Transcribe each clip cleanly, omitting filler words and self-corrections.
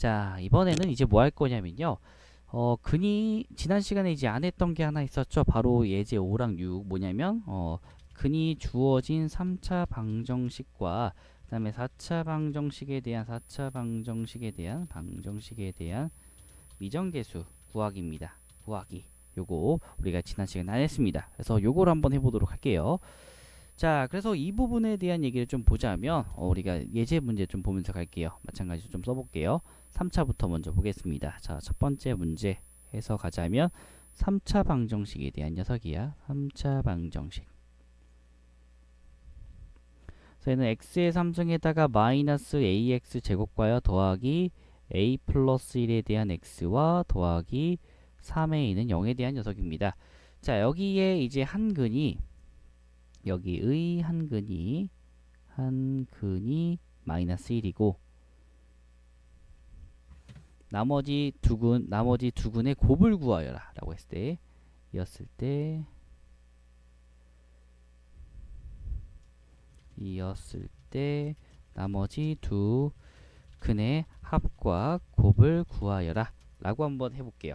자, 이번에는 이제 뭐 할 거냐면요. 근이 지난 시간에 이제 안 했던 게 하나 있었죠. 바로 예제 5랑 6 뭐냐면 근이 주어진 3차 방정식과 그다음에 4차 방정식에 대한 미정계수 구하기입니다. 구하기. 요거 우리가 지난 시간에 안 했습니다. 그래서 요걸 한번 해보도록 할게요. 자, 그래서 이 부분에 대한 얘기를 좀 보자면 우리가 예제 문제 좀 보면서 갈게요. 마찬가지로 좀 써볼게요. 3차부터 먼저 보겠습니다. 자, 첫 번째 문제 해서 가자면 3차 방정식에 대한 녀석이야. 3차 방정식. 그래서 얘는 x의 3승에다가 마이너스 ax 제곱과요 더하기 a 플러스 1에 대한 x와 더하기 3에 있는 0에 대한 녀석입니다. 자, 여기에 이제 한 근이 여기의 한 근이 마이너스 1이고 나머지 두 근의 곱을 구하여라 라고 했을 때 나머지 두 근의 합과 곱을 구하여라 라고 한번 해볼게요.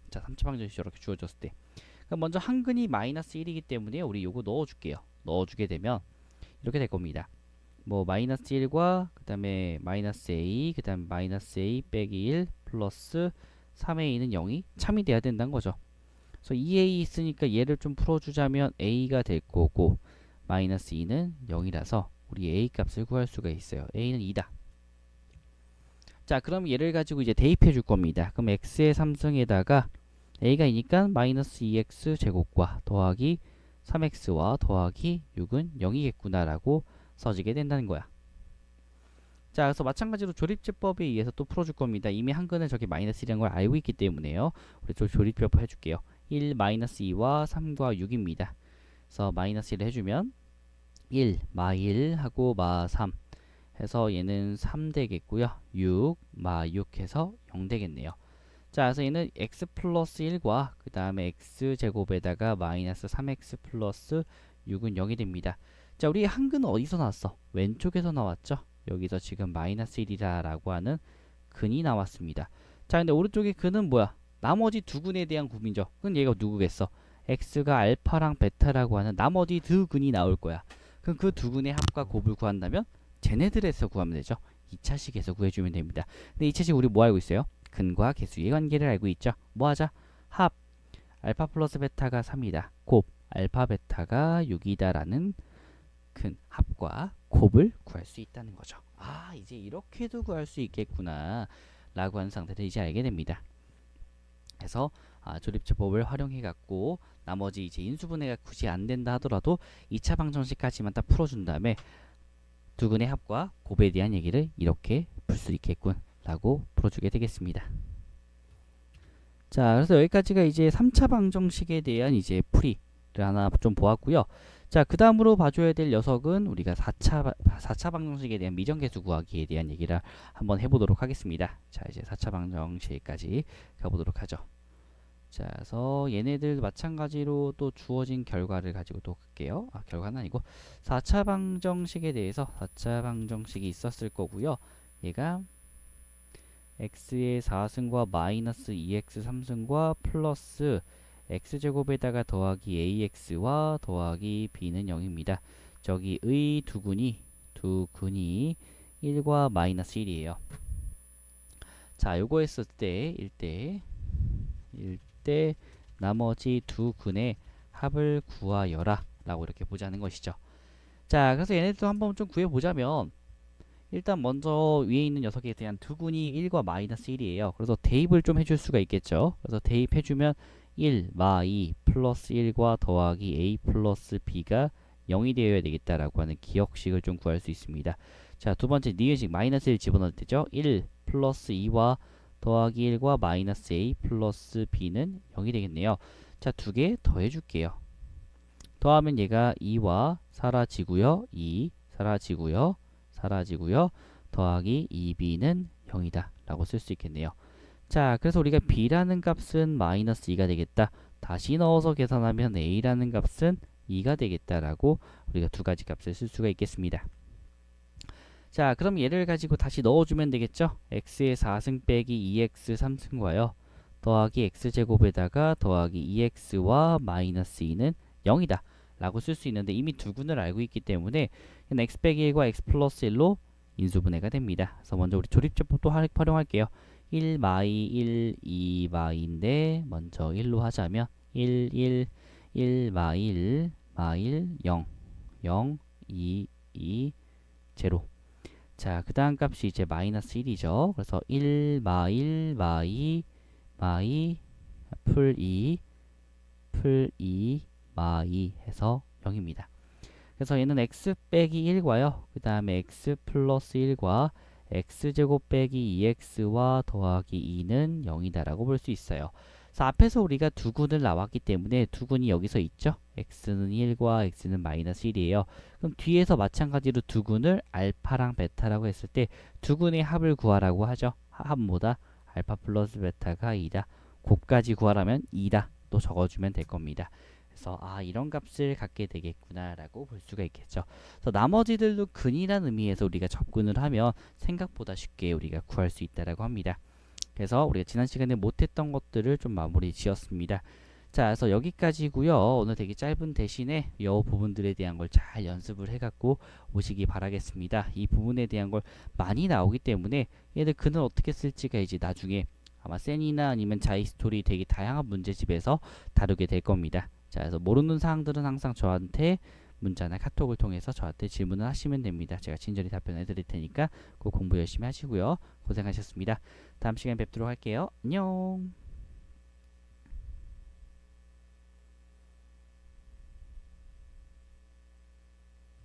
자, 3차 방정식 이렇게 주어졌을 때 그럼 먼저 한 근이 마이너스 1이기 때문에 우리 요거 넣어줄게요. 넣어주게 되면 이렇게 될 겁니다. 뭐 마이너스 1과 그 다음에 마이너스 a 그 다음에 마이너스 a 빼기 1 플러스 3a는 0이 참이 돼야 된다는 거죠. 그래서 2a 있으니까 얘를 좀 풀어주자면 a가 될 거고 마이너스 2는 0이라서 우리 a 값을 구할 수가 있어요. a는 2다. 자, 그럼 얘를 가지고 이제 대입해 줄 겁니다. 그럼 x의 3승에다가 a가 2니까 마이너스 2x 제곱과 더하기 3x와 더하기 6은 0이겠구나 라고 써지게 된다는 거야. 자, 그래서 마찬가지로 조립제법에 의해서 또 풀어줄 겁니다. 이미 한 근은 저기 마이너스 1이라는 걸 알고 있기 때문에요. 우리 좀 조립제법 해줄게요. 1, 마이너스 2와 3과 6입니다. 그래서 마이너스 1을 해주면 1, 마 1 하고 마 3 해서 얘는 3 되겠고요. 6, 마 6 해서 0 되겠네요. 자, 그래서 얘는 x 플러스 1과 그 다음에 x 제곱에다가 마이너스 3x 플러스 6은 0이 됩니다. 자, 우리 한근은 어디서 나왔어? 왼쪽에서 나왔죠? 여기서 지금 마이너스 1이라 라고 하는 근이 나왔습니다. 자, 근데 오른쪽에 근은 뭐야? 나머지 두 근에 대한 구이죠. 그럼 얘가 누구겠어? x가 알파랑 베타라고 하는 나머지 두 근이 나올 거야. 그럼 그 두 근의 합과 곱을 구한다면 쟤네들에서 구하면 되죠. 2차식에서 구해주면 됩니다. 근데 2차식 우리 뭐 알고 있어요? 근과 개수의 관계를 알고 있죠. 뭐 하자? 합 알파 플러스 베타가 3이다. 곱 알파 베타가 6이다 라는 근 합과 곱을 구할 수 있다는 거죠. 아, 이제 이렇게도 구할 수 있겠구나 라고 하는 상태를 이제 알게 됩니다. 그래서 조립제법을 활용해 갖고 나머지 이제 인수분해가 굳이 안 된다 하더라도 2차 방정식까지만 딱 풀어준 다음에 두 근의 합과 곱에 대한 얘기를 이렇게 풀 수 있겠군 라고 풀어주게 되겠습니다. 자, 그래서 여기까지가 이제 3차 방정식에 대한 이제 풀이를 하나 좀 보았고요. 자, 그 다음으로 봐줘야 될 녀석은 우리가 4차 방정식에 대한 미정계수 구하기에 대한 얘기를 한번 해보도록 하겠습니다. 자, 이제 4차 방정식까지 가보도록 하죠. 자, 그래서 얘네들 마찬가지로 또 주어진 결과를 가지고 또 갈게요. 결과는 아니고 4차 방정식에 대해서 4차 방정식이 있었을 거고요. 얘가 x의 4승과 마이너스 2x 3승과 플러스 x제곱에다가 더하기 ax와 더하기 b는 0입니다. 저기의 두 근이 1과 마이너스 1이에요. 자, 요거 했을 때 1대 나머지 두 근의 합을 구하여라 라고 이렇게 보자는 것이죠. 자, 그래서 얘네들도 한번 좀 구해보자면 일단 먼저 위에 있는 녀석에 대한 두 근이 1과 마이너스 1이에요. 그래서 대입을 좀 해줄 수가 있겠죠. 그래서 대입해주면 1, 마 2 플러스 1과 더하기 a 플러스 b가 0이 되어야 되겠다라고 하는 기억식을 좀 구할 수 있습니다. 자, 두 번째 니은식 마이너스 1 집어넣을 때죠. 1 플러스 2와 더하기 1과 마이너스 a 플러스 b는 0이 되겠네요. 자, 두 개 더해줄게요. 더하면 얘가 2와 사라지고요. 2 사라지고요. 더하기 2b는 0이다 라고 쓸 수 있겠네요. 자, 그래서 우리가 b라는 값은 마이너스 2가 되겠다. 다시 넣어서 계산하면 a라는 값은 2가 되겠다라고 우리가 두 가지 값을 쓸 수가 있겠습니다. 자, 그럼 얘를 가지고 다시 넣어주면 되겠죠? x의 4승 빼기 2x 3승과요. 더하기 x제곱에다가 더하기 2x와 마이너스 2는 0이다 라고 쓸 수 있는데 이미 두근을 알고 있기 때문에 x 빼기 1과 x 플러스 1로 인수분해가 됩니다. 그래서 먼저 우리 조립제법도 활용할게요. 1 마이 1 2 마이인데 먼저 1로 하자면 1 1 1 마이 1 마이 1 0 0 2 2 0. 자, 그 다음 값이 이제 마이너스 1이죠. 그래서 1 마일 마이 마이 풀 2 마이 해서 0입니다. 그래서 얘는 x 빼기 1과요. 그 다음에 x 플러스 1과 x제곱 빼기 2x와 더하기 2는 0이다 라고 볼 수 있어요. 그래서 앞에서 우리가 두근을 나왔기 때문에 두근이 여기서 있죠. x는 1과 x는 마이너스 1이에요. 그럼 뒤에서 마찬가지로 두근을 알파랑 베타라고 했을 때 두근의 합을 구하라고 하죠. 합보다 알파 플러스 베타가 2다. 곱까지 구하라면 2다. 또 적어주면 될 겁니다. 그래서 이런 값을 갖게 되겠구나 라고 볼 수가 있겠죠. 그래서 나머지들도 근이라는 의미에서 우리가 접근을 하면 생각보다 쉽게 우리가 구할 수 있다라고 합니다. 그래서 우리가 지난 시간에 못했던 것들을 좀 마무리 지었습니다. 자, 그래서 여기까지고요. 오늘 되게 짧은 대신에 이 부분들에 대한 걸 잘 연습을 해갖고 오시기 바라겠습니다. 이 부분에 대한 걸 많이 나오기 때문에 얘들 근을 어떻게 쓸지가 이제 나중에 아마 센이나 아니면 자이스토리 되게 다양한 문제집에서 다루게 될 겁니다. 자, 그래서 모르는 사항들은 항상 저한테 문자나 카톡을 통해서 저한테 질문을 하시면 됩니다. 제가 친절히 답변해 드릴 테니까 꼭 공부 열심히 하시고요. 고생하셨습니다. 다음 시간에 뵙도록 할게요. 안녕.